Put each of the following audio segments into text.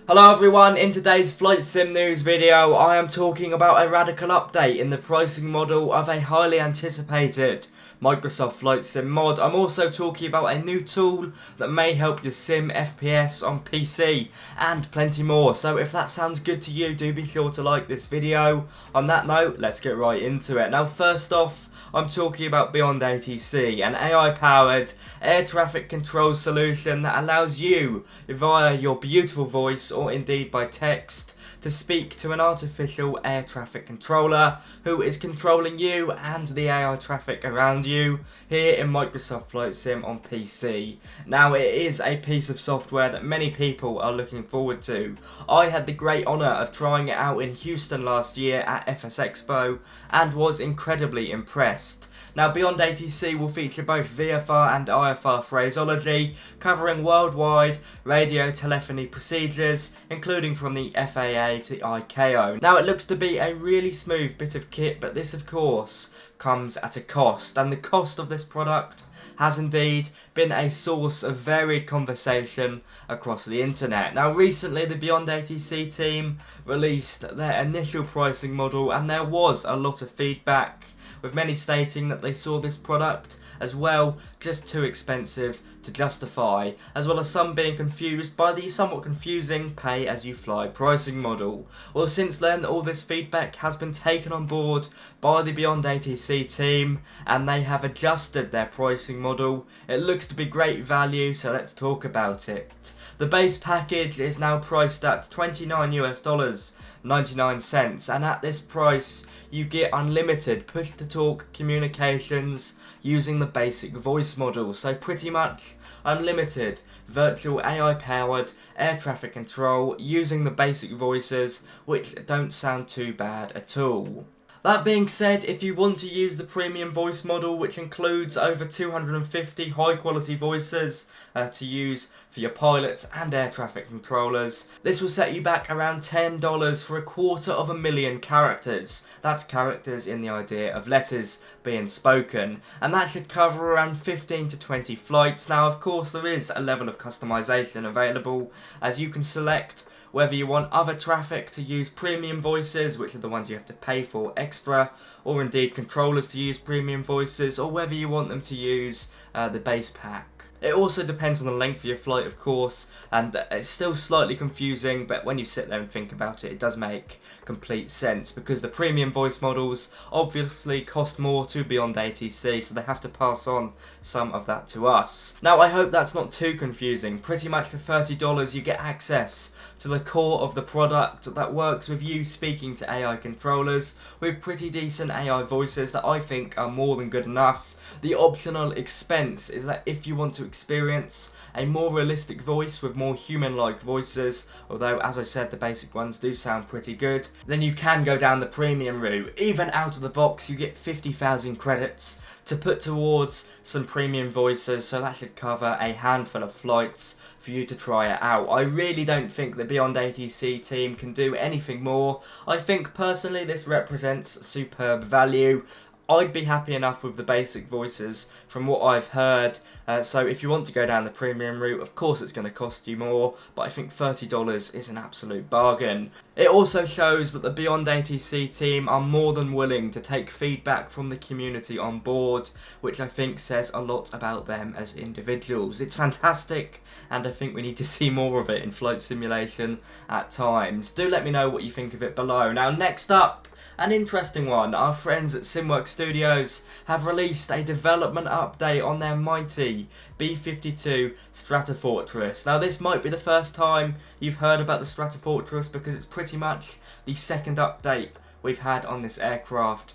Hello everyone, in today's Flight Sim News video I am talking about a radical update in the pricing model of a highly anticipated Microsoft Flight Sim mod. I'm also talking about a new tool that may help you sim FPS on PC and plenty more. So if that sounds good to you, do be sure to like this video. On that note, let's get right into it. Now first off, I'm talking about BeyondATC, an AI-powered air traffic control solution that allows you, via your beautiful voice or indeed by text, to speak to an artificial air traffic controller who is controlling you and the AI traffic around you here in Microsoft Flight Sim on PC. Now it is a piece of software that many people are looking forward to. I had the great honour of trying it out in Houston last year at FS Expo and was incredibly impressed. Now BeyondATC will feature both VFR and IFR phraseology, covering worldwide radio telephony procedures, including from the FAA to ICAO. Now it looks to be a really smooth bit of kit, but this of course comes at a cost, and the cost of this product has indeed been a source of varied conversation across the internet. Now recently the BeyondATC team released their initial pricing model and there was a lot of feedback, with many stating that they saw this product as well just too expensive to justify, as well as some being confused by the somewhat confusing pay-as-you-fly pricing model. Well, since then all this feedback has been taken on board by the BeyondATC team and they have adjusted their pricing model. It looks to be great value, so let's talk about it. The base package is now priced at $29.99, and at this price you get unlimited push-to-talk communications using the basic voice model, so pretty much unlimited virtual AI-powered air traffic control using the basic voices, which don't sound too bad at all. That being said, if you want to use the premium voice model, which includes over 250 high quality voices to use for your pilots and air traffic controllers, this will set you back around $10 for 250,000 characters. That's characters in the idea of letters being spoken, and that should cover around 15 to 20 flights. Now of course there is a level of customization available, as you can select whether you want other traffic to use premium voices, which are the ones you have to pay for extra, or indeed controllers to use premium voices, or whether you want them to use the base pack. It also depends on the length of your flight, of course, and it's still slightly confusing, but when you sit there and think about it, it does make complete sense, because the premium voice models obviously cost more to BeyondATC, so they have to pass on some of that to us. Now I hope that's not too confusing. Pretty much for $30 you get access to the core of the product that works with you speaking to AI controllers with pretty decent AI voices that I think are more than good enough. The optional expense is that if you want to experience a more realistic voice with more human-like voices, although as I said the basic ones do sound pretty good, then you can go down the premium route. Even out of the box you get 50,000 credits to put towards some premium voices, so that should cover a handful of flights for you to try it out. I really don't think the BeyondATC team can do anything more. I think personally this represents superb value. I'd be happy enough with the basic voices from what I've heard, so if you want to go down the premium route, of course it's going to cost you more, but I think $30 is an absolute bargain. It also shows that the BeyondATC team are more than willing to take feedback from the community on board, which I think says a lot about them as individuals. It's fantastic, and I think we need to see more of it in flight simulation at times. Do let me know what you think of it below. Now next up, an interesting one. Our friends at SimWorks Studios have released a development update on their mighty B-52 Stratofortress. Now this might be the first time you've heard about the Stratofortress, because it's pretty much the second update we've had on this aircraft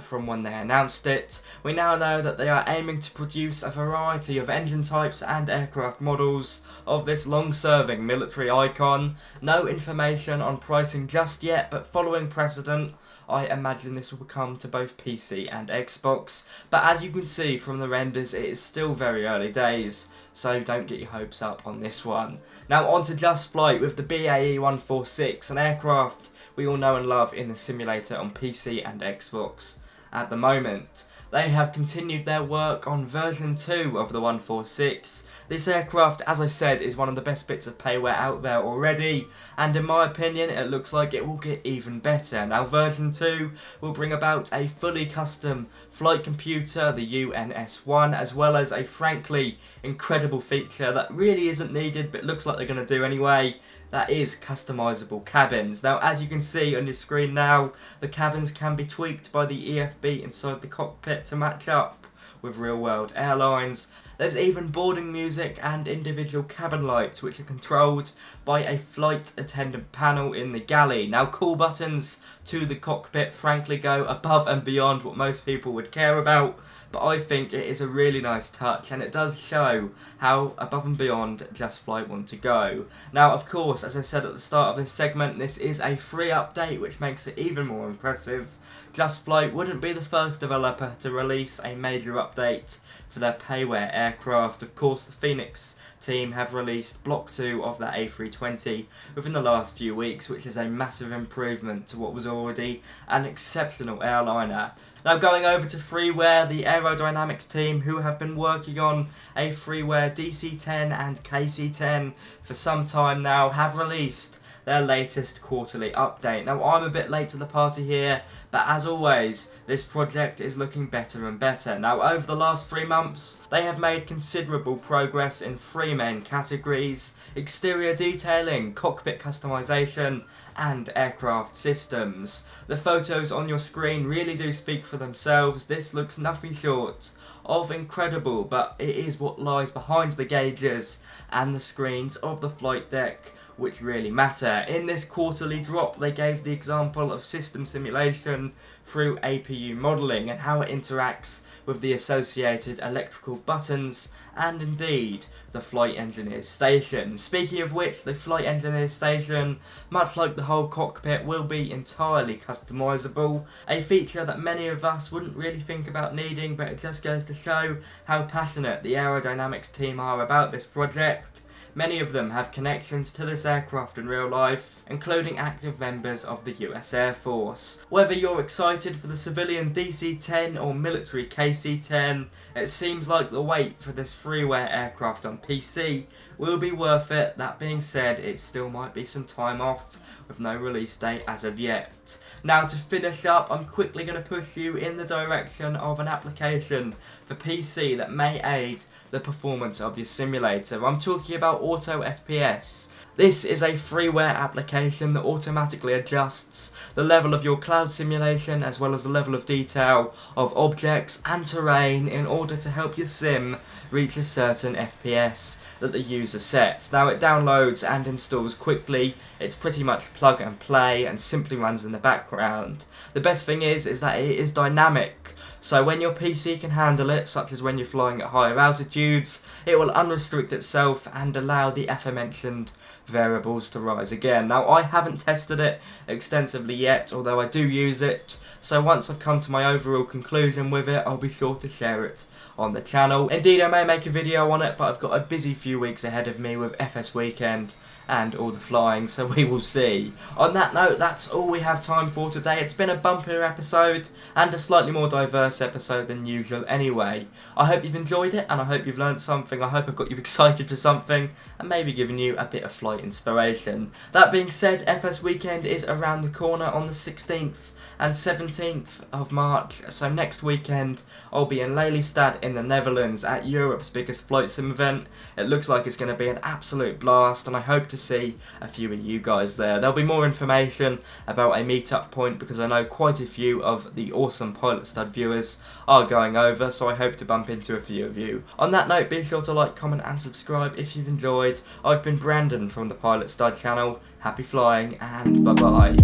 from when they announced it. We now know that they are aiming to produce a variety of engine types and aircraft models of this long-serving military icon. No information on pricing just yet, but following precedent, I imagine this will come to both PC and Xbox. But as you can see from the renders, it is still very early days, so don't get your hopes up on this one. Now on to JustFlight with the BAe 146, an aircraft we all know and love in the simulator on PC and Xbox at the moment. they have continued their work on version 2 of the 146. This aircraft, as I said, is one of the best bits of payware out there already, and in my opinion it looks like it will get even better. Now version 2 will bring about a fully custom flight computer, the UNS-1, as well as a frankly incredible feature that really isn't needed but looks like they're going to do anyway. That is customizable cabins. Now, as you can see on your screen now, the cabins can be tweaked by the EFB inside the cockpit to match up with real-world airlines. There's even boarding music and individual cabin lights which are controlled by a flight attendant panel in the galley. Now, call buttons to the cockpit frankly go above and beyond what most people would care about, but I think it is a really nice touch and it does show how above and beyond JustFlight want to go. Now, of course, as I said at the start of this segment, this is a free update which makes it even more impressive. JustFlight wouldn't be the first developer to release a major update for their payware aircraft. Of course, the Phoenix team have released Block 2 of their A320 within the last few weeks, which is a massive improvement to what was already an exceptional airliner. Now going over to freeware, the Aerodynamics team, who have been working on a freeware DC-10 and KC-10 for some time now, have released their latest quarterly update. Now, I'm a bit late to the party here, but as always, this project is looking better and better. Now, over the last 3 months, they have made considerable progress in 3 main categories: exterior detailing, cockpit customization, and aircraft systems. The photos on your screen really do speak for themselves. This looks nothing short of incredible, but it is what lies behind the gauges and the screens of the flight deck which really matter. In this quarterly drop, they gave the example of system simulation through APU modelling and how it interacts with the associated electrical buttons and indeed the flight engineer's station. Speaking of which, the flight engineer's station, much like the whole cockpit, will be entirely customisable, a feature that many of us wouldn't really think about needing, but it just goes to show how passionate the Aerodynamics team are about this project. Many of them have connections to this aircraft in real life, including active members of the US Air Force. Whether you're excited for the civilian DC-10 or military KC-10, it seems like the wait for this freeware aircraft on PC will be worth it. That being said, it still might be some time off with no release date as of yet. Now, to finish up, I'm quickly going to push you in the direction of an application for PC that may aid the performance of your simulator. I'm talking about AutoFPS. This is a freeware application that automatically adjusts the level of your cloud simulation as well as the level of detail of objects and terrain in order to help your sim reach a certain FPS that the user sets. Now, it downloads and installs quickly. It's pretty much plug and play and simply runs in the background. The best thing is that it is dynamic. So when your PC can handle it, such as when you're flying at higher altitudes, it will unrestrict itself and allow the aforementioned variables to rise again. Now, I haven't tested it extensively yet, although I do use it, so once I've come to my overall conclusion with it, I'll be sure to share it on the channel. Indeed, I may make a video on it, but I've got a busy few weeks ahead of me with FS weekend and all the flying, so we will see. On that note, that's all we have time for today. It's been a bumper episode and a slightly more diverse episode than usual anyway. I hope you've enjoyed it and I hope you've learned something. I hope I've got you excited for something and maybe given you a bit of flight inspiration. That being said, FS weekend is around the corner on the 16th and 17th of March, so next weekend I'll be in Lelystad in the Netherlands at Europe's biggest flight sim event. It looks like it's going to be an absolute blast and I hope to see a few of you guys there. There'll be more information about a meetup point because I know quite a few of the awesome Pilot Stud viewers are going over, so I hope to bump into a few of you. On that note, be sure to like, comment and subscribe if you've enjoyed. I've been Brandon from the Pilot Stud channel. Happy flying and bye bye.